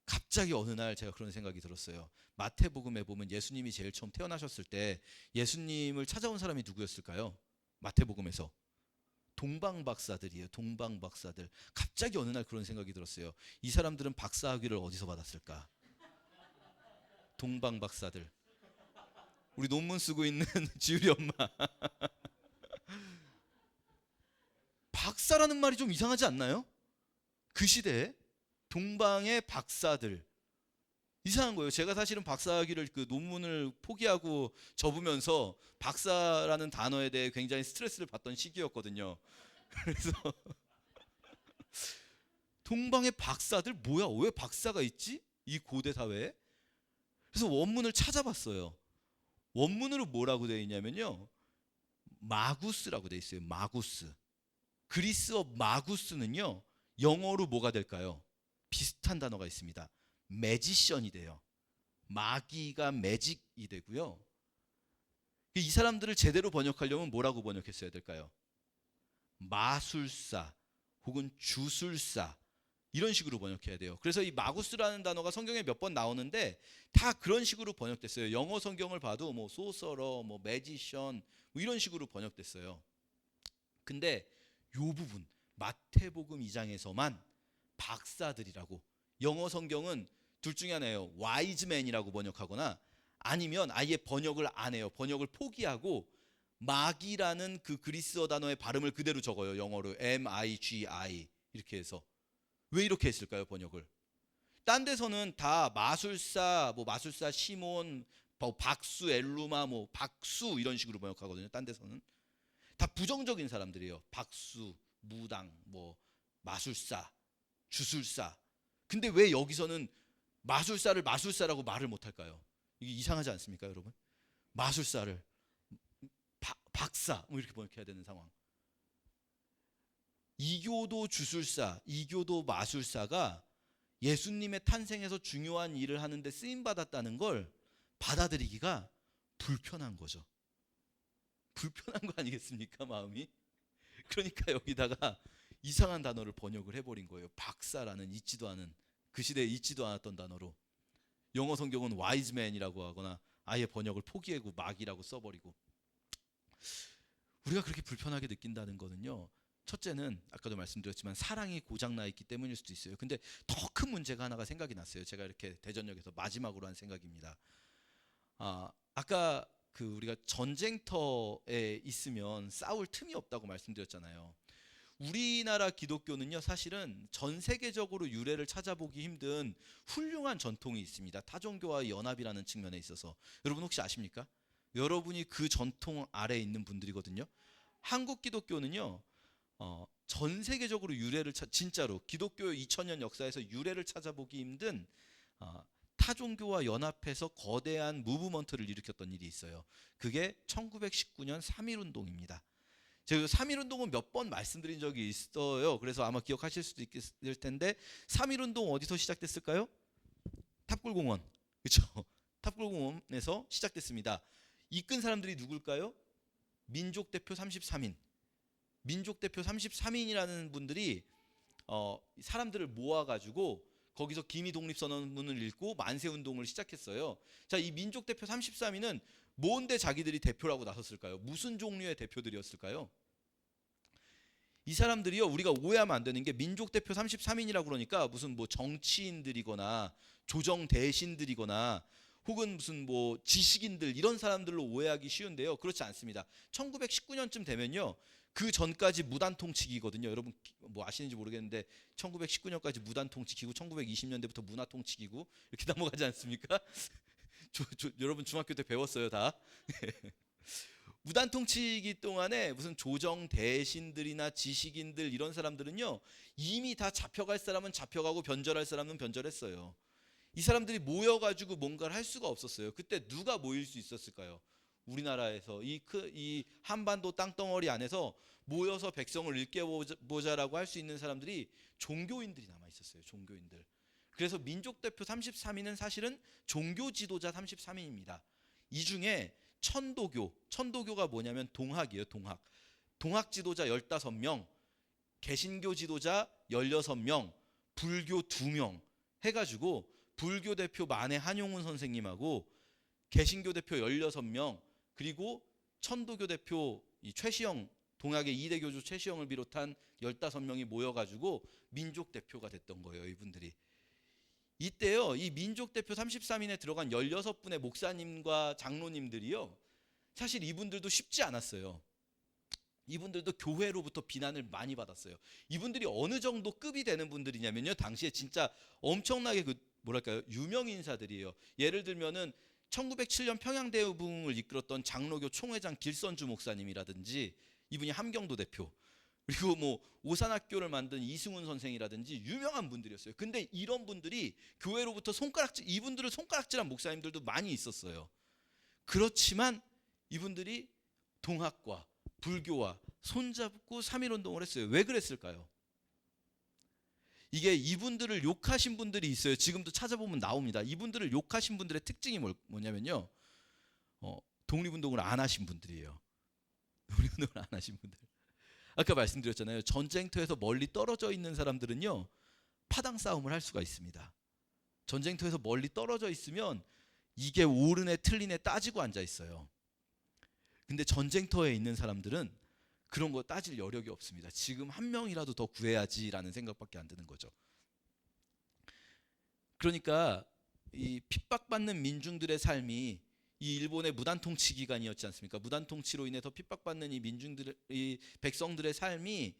갑자기 어느 날 제가 그런 생각이 들었어요. 마태복음에 보면 예수님이 제일 처음 태어나셨을 때 예수님을 찾아온 사람이 누구였을까요? 마태복음에서 동방박사들이에요. 동방박사들. 갑자기 어느 날 그런 생각이 들었어요. 이 사람들은 박사학위를 어디서 받았을까? 동방박사들. 우리 논문 쓰고 있는 지율이 엄마. 박사라는 말이 좀 이상하지 않나요? 그 시대에 동방의 박사들. 이상한 거예요. 제가 사실은 박사학위를 논문을 포기하고 접으면서 박사라는 단어에 대해 굉장히 스트레스를 받던 시기였거든요. 그래서 동방의 박사들 뭐야? 왜 박사가 있지? 이 고대 사회에? 그래서 원문을 찾아봤어요. 원문으로 뭐라고 되어 있냐면요, 마구스라고 되어 있어요. 마구스. 그리스어 마구스는요, 영어로 뭐가 될까요? 비슷한 단어가 있습니다. 매지션이 돼요. 마귀가 매직이 되고요. 이 사람들을 제대로 번역하려면 뭐라고 번역했어야 될까요? 마술사 혹은 주술사, 이런 식으로 번역해야 돼요. 그래서 이 마구스라는 단어가 성경에 몇 번 나오는데 다 그런 식으로 번역됐어요. 영어 성경을 봐도 소서러, 매지션 이런 식으로 번역됐어요. 근데 요 부분 마태복음 2장에서만 박사들이라고, 영어 성경은 둘 중에 하나예요. 와이즈맨이라고 번역하거나 아니면 아예 번역을 안 해요. 번역을 포기하고 마귀라는 그 그리스어 단어의 발음을 그대로 적어요. 영어로 M-I-G-I 이렇게 해서. 왜 이렇게 했을까요? 번역을. 딴 데서는 다 마술사, 마술사 시몬, 박수 엘루마, 박수 이런 식으로 번역하거든요. 딴 데서는 다 부정적인 사람들이에요. 박수, 무당, 마술사, 주술사. 근데 왜 여기서는 마술사를 마술사라고 말을 못할까요? 이게 이상하지 않습니까, 여러분? 마술사를 박사 뭐 이렇게 번역해야 되는 상황. 이교도 주술사, 이교도 마술사가 예수님의 탄생에서 중요한 일을 하는데 쓰임 받았다는 걸 받아들이기가 불편한 거죠. 불편한 거 아니겠습니까, 마음이? 그러니까 여기다가 이상한 단어를 번역을 해버린 거예요. 박사라는 있지도 않은, 그 시대에 있지도 않았던 단어로. 영어 성경은 wise man이라고 하거나 아예 번역을 포기하고 막이라고 써버리고. 우리가 그렇게 불편하게 느낀다는 거는요, 첫째는 아까도 말씀드렸지만 사랑이 고장나 있기 때문일 수도 있어요. 근데 더 큰 문제가 하나가 생각이 났어요. 제가 이렇게 대전역에서 마지막으로 한 생각입니다. 아까 우리가 전쟁터에 있으면 싸울 틈이 없다고 말씀드렸잖아요. 우리나라 기독교는요, 사실은 전 세계적으로 유래를 찾아보기 힘든 훌륭한 전통이 있습니다. 타종교와 연합이라는 측면에 있어서. 여러분 혹시 아십니까? 여러분이 그 전통 아래에 있는 분들이거든요. 한국 기독교는요, 전 세계적으로 유래를 진짜로 기독교 2000년 역사에서 유래를 찾아보기 힘든 타종교와 연합해서 거대한 무브먼트를 일으켰던 일이 있어요. 그게 1919년 3.1운동입니다. 제가 3.1운동은 몇 번 말씀드린 적이 있어요. 그래서 아마 기억하실 수도 있을 텐데 3.1운동 어디서 시작됐을까요? 탑골공원. 그렇죠? 탑골공원에서 시작됐습니다. 이끈 사람들이 누굴까요? 민족대표 33인. 민족대표 33인이라는 분들이 사람들을 모아가지고 거기서 기미독립선언문을 읽고 만세운동을 시작했어요. 자, 이 민족대표 33인은 뭔데 자기들이 대표라고 나섰을까요? 무슨 종류의 대표들이었을까요? 이 사람들이요, 우리가 오해하면 안 되는 게 민족대표 33인이라고 그러니까 무슨 뭐 정치인들이거나 조정 대신들이거나 혹은 무슨 뭐 지식인들 이런 사람들로 오해하기 쉬운데요. 그렇지 않습니다. 1919년쯤 되면요, 그 전까지 무단통치기거든요. 여러분 뭐 아시는지 모르겠는데 1919년까지 무단통치기고 1920년대부터 문화통치기고 이렇게 넘어가지 않습니까? 여러분 중학교 때 배웠어요, 다. 무단통치기 동안에 무슨 조정 대신들이나 지식인들 이런 사람들은요, 이미 다 잡혀갈 사람은 잡혀가고 변절할 사람은 변절했어요. 이 사람들이 모여가지고 뭔가를 할 수가 없었어요. 그때 누가 모일 수 있었을까요? 우리나라에서 이 한반도 땅덩어리 안에서 모여서 백성을 일깨워보자라고 할 수 있는 사람들이 종교인들이 남아 있었어요. 종교인들. 그래서 민족대표 33인은 사실은 종교 지도자 33인입니다. 이 중에 천도교가 뭐냐면 동학이에요. 동학 지도자 15명, 개신교 지도자 16명, 불교 2명 해가지고 불교 대표 만해 한용운 선생님하고 개신교 대표 16명, 그리고 천도교 대표 최시영, 동학의 2대 교주 최시영을 비롯한 15명이 모여가지고 민족 대표가 됐던 거예요. 이분들이. 이때요, 이 민족 대표 33인에 들어간 16분의 목사님과 장로님들이요, 사실 이분들도 쉽지 않았어요. 이분들도 교회로부터 비난을 많이 받았어요. 이분들이 어느 정도 급이 되는 분들이냐면요, 당시에 진짜 엄청나게 뭐랄까요, 유명 인사들이에요. 예를 들면은 1907년 평양대부흥을 이끌었던 장로교 총회장 길선주 목사님이라든지, 이분이 함경도 대표, 그리고 뭐 오산학교를 만든 이승훈 선생이라든지 유명한 분들이었어요. 근데 이런 분들이 교회로부터 이분들을 손가락질한 목사님들도 많이 있었어요. 그렇지만 이분들이 동학과 불교와 손잡고 3.1운동을 했어요. 왜 그랬을까요? 이게 이분들을 욕하신 분들이 있어요. 지금도 찾아보면 나옵니다. 이분들을 욕하신 분들의 특징이 뭐냐면요, 독립운동을 안 하신 분들이에요. 독립운동을 안 하신 분들. 아까 말씀드렸잖아요. 전쟁터에서 멀리 떨어져 있는 사람들은요, 파당 싸움을 할 수가 있습니다. 전쟁터에서 멀리 떨어져 있으면 이게 옳으네 틀리네 따지고 앉아 있어요. 근데 전쟁터에 있는 사람들은 그런 거 따질 여력이 없습니다. 지금 한 명이라도 더 구해야지라는 생각밖에 안 드는 거죠. 그러니까 이 핍박받는 민중들의 삶이, 이 일본의 무단통치 기간이었지 않습니까? 무단통치로 인해서 핍박받는 이 백성들의 삶이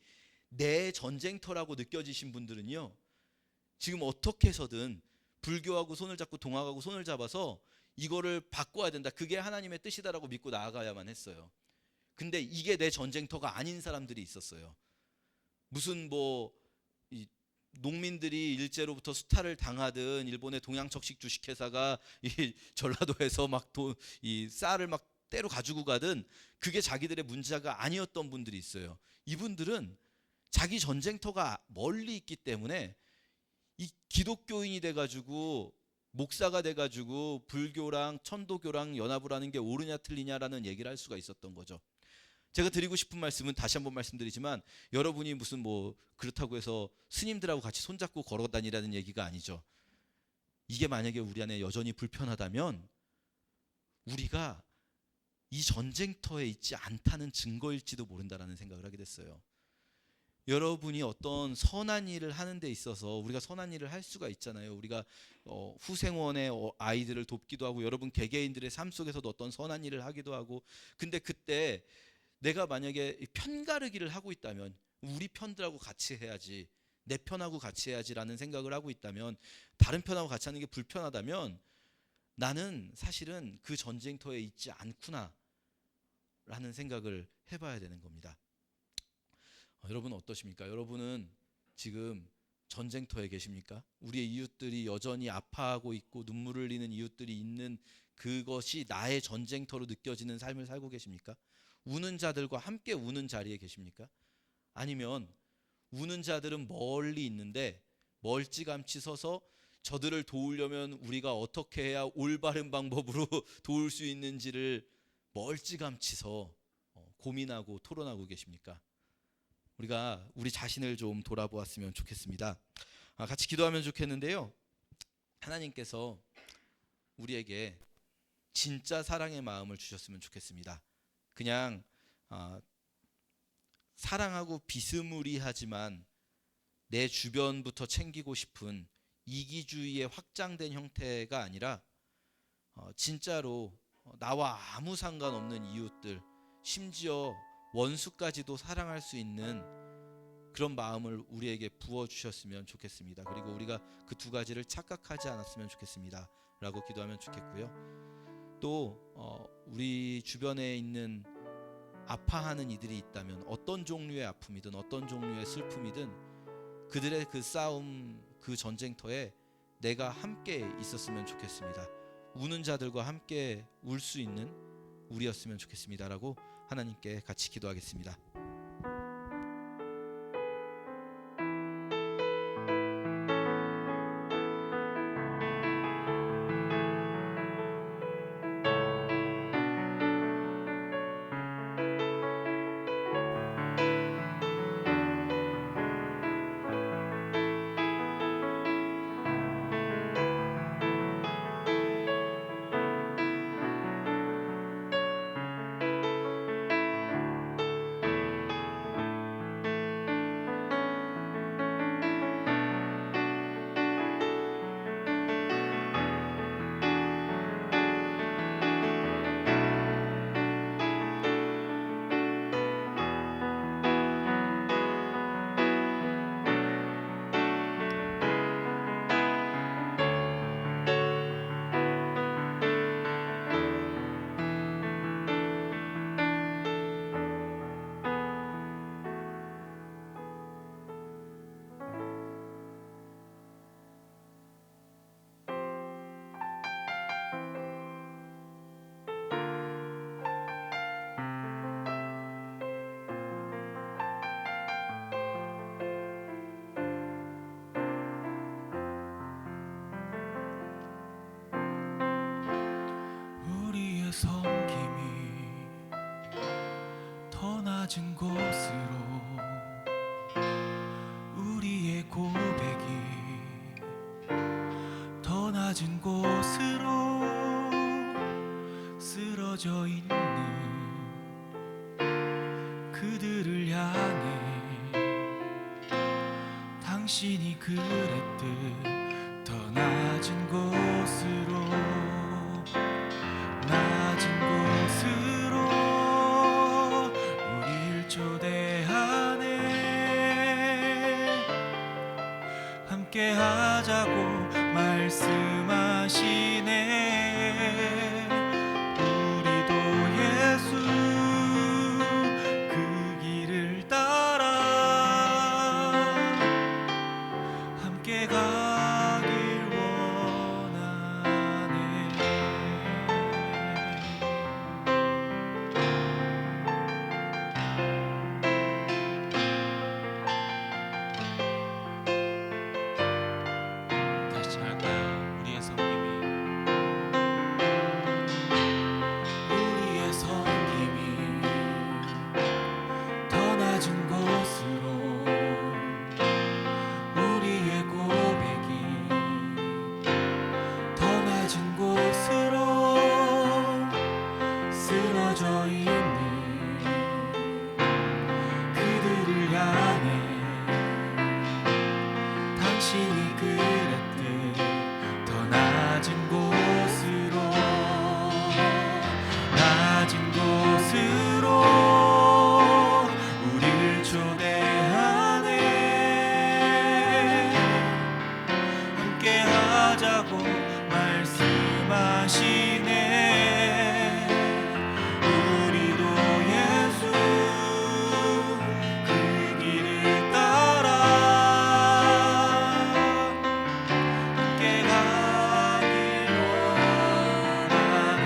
내 전쟁터라고 느껴지신 분들은요, 지금 어떻게 해서든 불교하고 손을 잡고 동학하고 손을 잡아서 이거를 바꿔야 된다, 그게 하나님의 뜻이다라고 믿고 나아가야만 했어요. 근데 이게 내 전쟁터가 아닌 사람들이 있었어요. 무슨 뭐 농민들이 일제로부터 수탈을 당하든 일본의 동양척식 주식회사가 이 전라도에서 막 이 쌀을 막 때로 가지고 가든 그게 자기들의 문제가 아니었던 분들이 있어요. 이분들은 자기 전쟁터가 멀리 있기 때문에 이 기독교인이 돼가지고 목사가 돼가지고 불교랑 천도교랑 연합을 하는 게 옳으냐 틀리냐라는 얘기를 할 수가 있었던 거죠. 제가 드리고 싶은 말씀은 다시 한번 말씀드리지만 여러분이 무슨 뭐 그렇다고 해서 스님들하고 같이 손잡고 걸어 다니라는 얘기가 아니죠. 이게 만약에 우리 안에 여전히 불편하다면 우리가 이 전쟁터에 있지 않다는 증거일지도 모른다라는 생각을 하게 됐어요. 여러분이 어떤 선한 일을 하는 데 있어서 우리가 선한 일을 할 수가 있잖아요. 우리가 후생원의 아이들을 돕기도 하고 여러분 개개인들의 삶 속에서도 어떤 선한 일을 하기도 하고, 근데 그때 내가 만약에 편가르기를 하고 있다면 우리 편들하고 같이 해야지, 내 편하고 같이 해야지라는 생각을 하고 있다면, 다른 편하고 같이 하는 게 불편하다면 나는 사실은 그 전쟁터에 있지 않구나 라는 생각을 해봐야 되는 겁니다. 여러분 어떠십니까? 여러분은 지금 전쟁터에 계십니까? 우리의 이웃들이 여전히 아파하고 있고 눈물을 흘리는 이웃들이 있는 그것이 나의 전쟁터로 느껴지는 삶을 살고 계십니까? 우는 자들과 함께 우는 자리에 계십니까? 아니면 우는 자들은 멀리 있는데 멀찌감치 서서 저들을 도우려면 우리가 어떻게 해야 올바른 방법으로 도울 수 있는지를 멀찌감치서 고민하고 토론하고 계십니까? 우리가 우리 자신을 좀 돌아보았으면 좋겠습니다. 같이 기도하면 좋겠는데요. 하나님께서 우리에게 진짜 사랑의 마음을 주셨으면 좋겠습니다. 그냥 사랑하고 비스무리하지만 내 주변부터 챙기고 싶은 이기주의의 확장된 형태가 아니라 진짜로 나와 아무 상관없는 이웃들, 심지어 원수까지도 사랑할 수 있는 그런 마음을 우리에게 부어주셨으면 좋겠습니다. 그리고 우리가 그 두 가지를 착각하지 않았으면 좋겠습니다 라고 기도하면 좋겠고요. 또 우리 주변에 있는 아파하는 이들이 있다면 어떤 종류의 아픔이든 어떤 종류의 슬픔이든 그들의 그 싸움, 그 전쟁터에 내가 함께 있었으면 좋겠습니다. 우는 자들과 함께 울 수 있는 우리였으면 좋겠습니다 라고 하나님께 같이 기도하겠습니다. 섬김이 더 낮은 곳으로, 우리의 고백이 더 낮은 곳으로 쓰러져 있는 그들을 향해 당신이 그랬듯 더 낮은 곳으로, 낮은 곳으로 우릴 초대하네. 함께 하자고 말씀하시네. 우리도 예수 그 길을 따라 하자고 말씀하시네. 우리도 예수 그 길을 따라 함께 가길 원하네.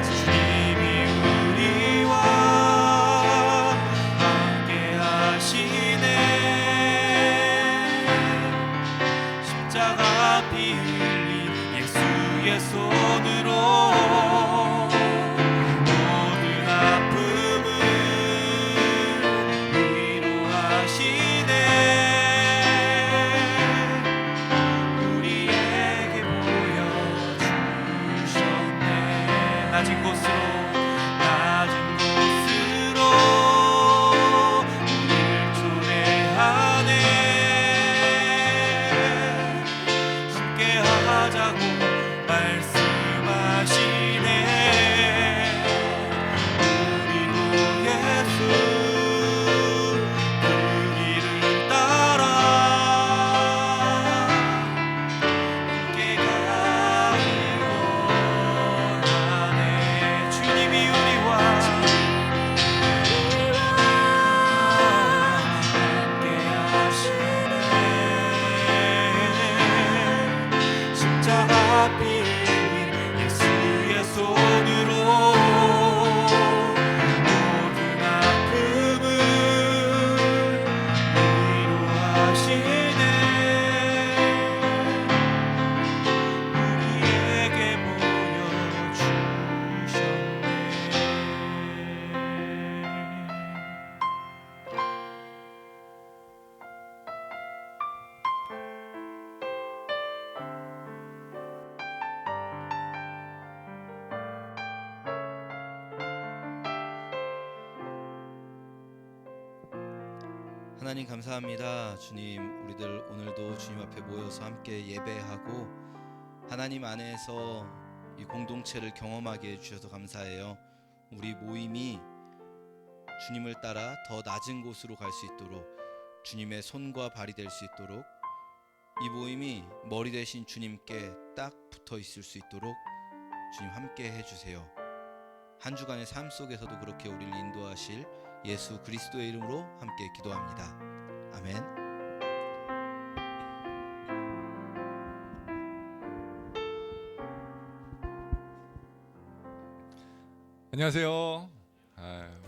주님이 우리와 함께 하시네. 십자가 피 흘린 예수의 손으로 모든 아픔을 위로하시네. 우리에게 보여주셨네. 낮은 곳으로 우릴 초대하네. 함께 하자고 말씀하시네. 우리도 예수 그 길을 따라 함께 가길 원하네. 주님이 우리와 함께 하시네. 십자가 피 흘린 예수의 손으로 모든 아픔을 위로하시네. 우리에게 하나님 감사합니다. 주님, 우리들 오늘도 주님 앞에 모여서 함께 예배하고 하나님 안에서 이 공동체를 경험하게 해주셔서 감사해요. 우리 모임이 주님을 따라 더 낮은 곳으로 갈 수 있도록, 주님의 손과 발이 될 수 있도록, 이 모임이 머리 대신 주님께 딱 붙어 있을 수 있도록 주님 함께 해주세요. 한 주간의 삶 속에서도 그렇게 우리를 인도하실 예수 그리스도의 이름으로 함께 기도합니다. 아멘. 안녕하세요.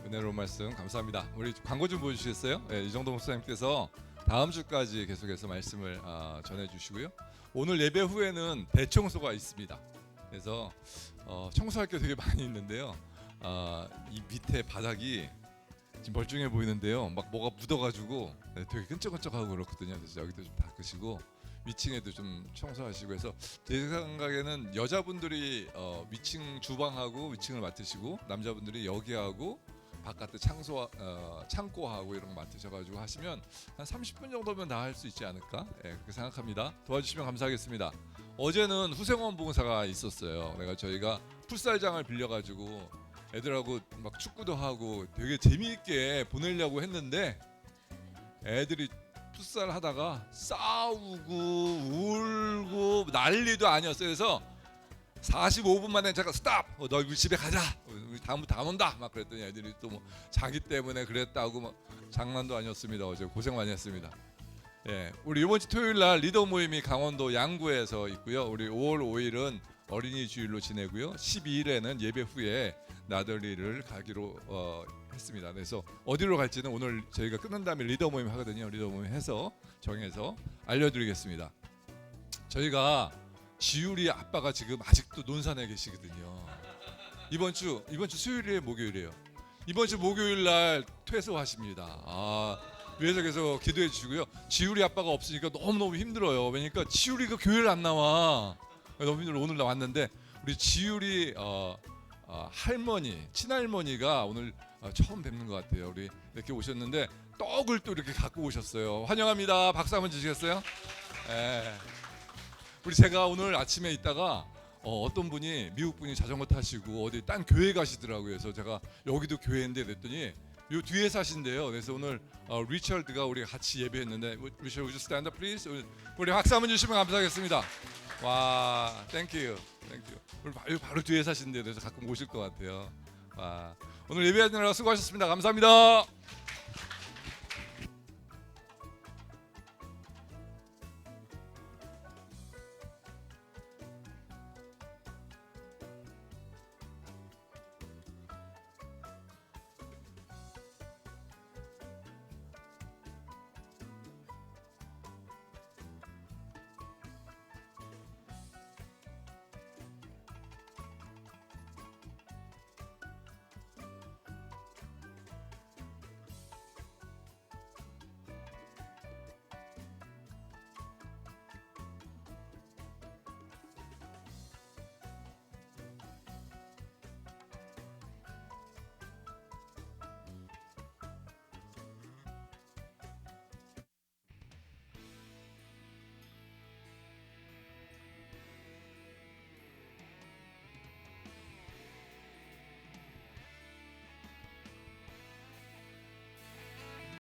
은혜로운 말씀 감사합니다. 우리 광고 좀 보여주시겠어요? 이정도 목사님께서 다음 주까지 계속해서 말씀을 전해주시고요. 오늘 예배 후에는 대청소가 있습니다. 그래서 청소할 게 되게 많이 있는데요. 이 밑에 바닥이 지금 멀쩡해 보이는데요. 막 뭐가 묻어가지고 되게 끈적끈적하고 그렇거든요. 그래서 여기도 좀 닦으시고 위층에도 좀 청소하시고 해서 제 생각에는 여자분들이 위층 주방하고 위층을 맡으시고 남자분들이 여기하고 바깥에 창고하고 이런 거 맡으셔가지고 하시면 한 30분 정도면 다 할 수 있지 않을까 그렇게 생각합니다. 도와주시면 감사하겠습니다. 어제는 후생원 봉사가 있었어요. 내가 저희가 풋살장을 빌려가지고 애들하고 막 축구도 하고 되게 재미있게 보내려고 했는데 애들이 풋살 하다가 싸우고 울고 난리도 아니었어요. 그래서 45분 만에 제가 스탑! 너 우리 집에 가자! 우리 다음부터 안 온다! 막 그랬더니 애들이 또 뭐 자기 때문에 그랬다고 막 장난도 아니었습니다. 어제 고생 많이 했습니다. 예, 우리 이번 주 토요일 날 리더 모임이 강원도 양구에서 있고요. 우리 5월 5일은 어린이 주일로 지내고요. 12일에는 예배 후에 나들이를 가기로 했습니다. 그래서 어디로 갈지는 오늘 저희가 끝난 다음에 리더 모임 하거든요. 리더 모임 해서 정해서 알려드리겠습니다. 저희가 지율이 아빠가 지금 아직도 논산에 계시거든요. 이번 주 수요일이에요, 목요일이에요. 이번 주 목요일 날 퇴소하십니다. 그래서 계속 기도해 주시고요. 지율이 아빠가 없으니까 너무너무 힘들어요. 왜냐니까 지율이가 교회를 안 나와. 너무 힘들어. 오늘 나왔는데 우리 지율이 할머니, 친할머니가 오늘 처음 뵙는 것 같아요. 우리 이렇게 오셨는데 떡을 또 이렇게 갖고 오셨어요. 환영합니다. 박수 한번 주시겠어요? 네. 우리 제가 오늘 아침에 있다가 어떤 분이 미국 분이 자전거 타시고 어디 딴 교회 가시더라고요. 그래서 제가 여기도 교회인데 그랬더니 요 뒤에 사신대요. 그래서 오늘 리처드가 우리 같이 예배했는데 리처드, would you stand up please? 우리 박수 한번 주시면 감사하겠습니다. 와, 땡큐. 우리 바로 뒤에 사신대요. 그래서 가끔 오실 것 같아요. 와, 오늘 예배하느라 수고하셨습니다. 감사합니다.